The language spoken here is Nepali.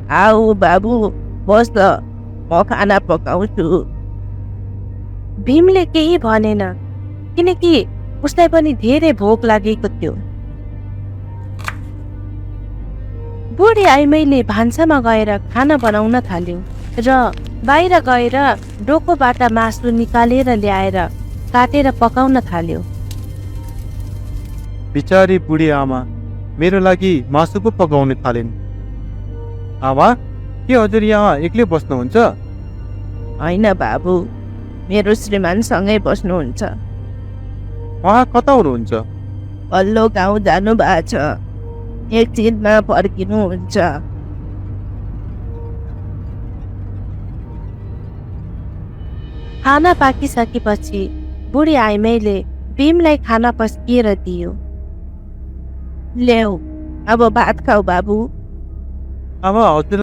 आऊ बाबु, बस न, म खाना पकाउँछु। भीमले केही भनेन, किनकि उसलाई पनि धेरै भोक लागेको थियो। बुढी आइमाईले भान्सामा गएर खाना बनाउन थाल्यो र बाहिर गएर डोकोबाट मासु निकालेर ल्याएर काटेर पकाउन थाल्यो। बिचारी बुढी आमा मेरो लागि मासु पो पकाउन थालिन्। आमा, के हजुर यहाँ एक्लै बस्नुहुन्छ? होइन बाबु, मेरो श्रीमान सँगै बस्नुहुन्छ। उहाँ कता हुनुहुन्छ? पल्लो गाउँ जानु भएको छ, एकछिनमा फर्किनुहुन्छ। खाना पाकिसकेपछि बुढी आइमाईले भीमलाई खाना पस्किएर दियो। ल्याऊ, अब भात खाऊ बाबु। आमा हजुर